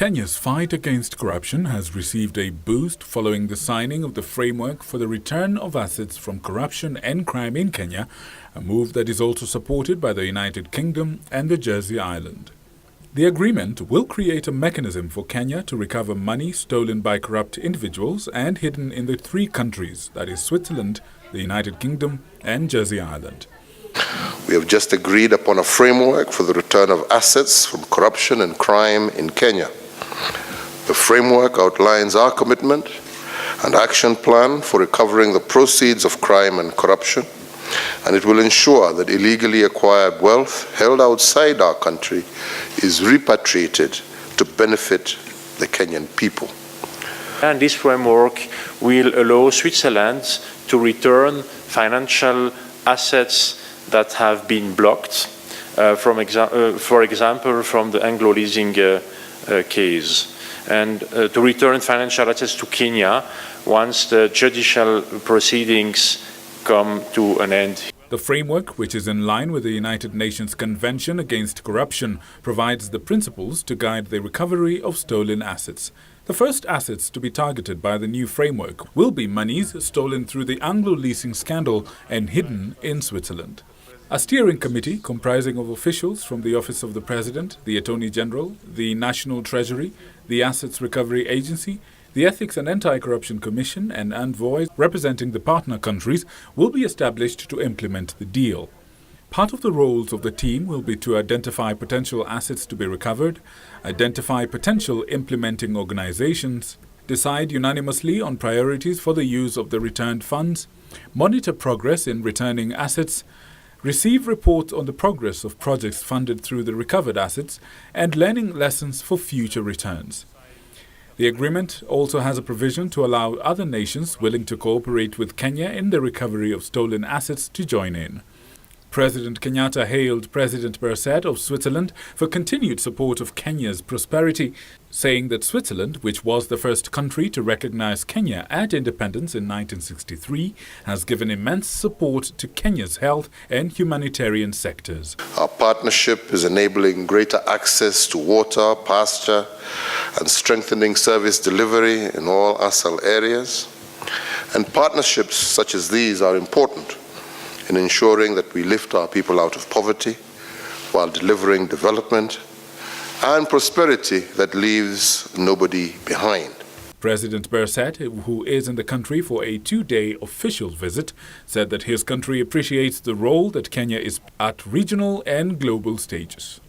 Kenya's fight against corruption has received a boost following the signing of the framework for the return of assets from corruption and crime in Kenya, a move that is also supported by the United Kingdom and the Jersey Island. The agreement will create a mechanism for Kenya to recover money stolen by corrupt individuals and hidden in the three countries, that is Switzerland, the United Kingdom and Jersey Island. We have just agreed upon a framework for the return of assets from corruption and crime in Kenya. The framework outlines our commitment and action plan for recovering the proceeds of crime and corruption, and it will ensure that illegally acquired wealth held outside our country is repatriated to benefit the Kenyan people. And this framework will allow Switzerland to return financial assets that have been blocked, for example, from the Anglo leasing case, and to return financial assets to Kenya once the judicial proceedings come to an end. The framework, which is in line with the United Nations Convention Against Corruption, provides the principles to guide the recovery of stolen assets. The first assets to be targeted by the new framework will be monies stolen through the Anglo leasing scandal and hidden in Switzerland. A steering committee comprising of officials from the Office of the President, the Attorney General, the National Treasury, the Assets Recovery Agency, the Ethics and Anti-Corruption Commission and envoys representing the partner countries will be established to implement the deal. Part of the roles of the team will be to identify potential assets to be recovered, identify potential implementing organizations, decide unanimously on priorities for the use of the returned funds, monitor progress in returning assets, receive reports on the progress of projects funded through the recovered assets, and learning lessons for future returns. The agreement also has a provision to allow other nations willing to cooperate with Kenya in the recovery of stolen assets to join in. President Kenyatta hailed President Berset of Switzerland for continued support of Kenya's prosperity, saying that Switzerland, which was the first country to recognize Kenya at independence in 1963, has given immense support to Kenya's health and humanitarian sectors. Our partnership is enabling greater access to water, pasture, and strengthening service delivery in all ASAL areas. And partnerships such as these are important in ensuring that we lift our people out of poverty while delivering development and prosperity that leaves nobody behind. President Berset, who is in the country for a 2-day official visit, said that his country appreciates the role that Kenya is at regional and global stages.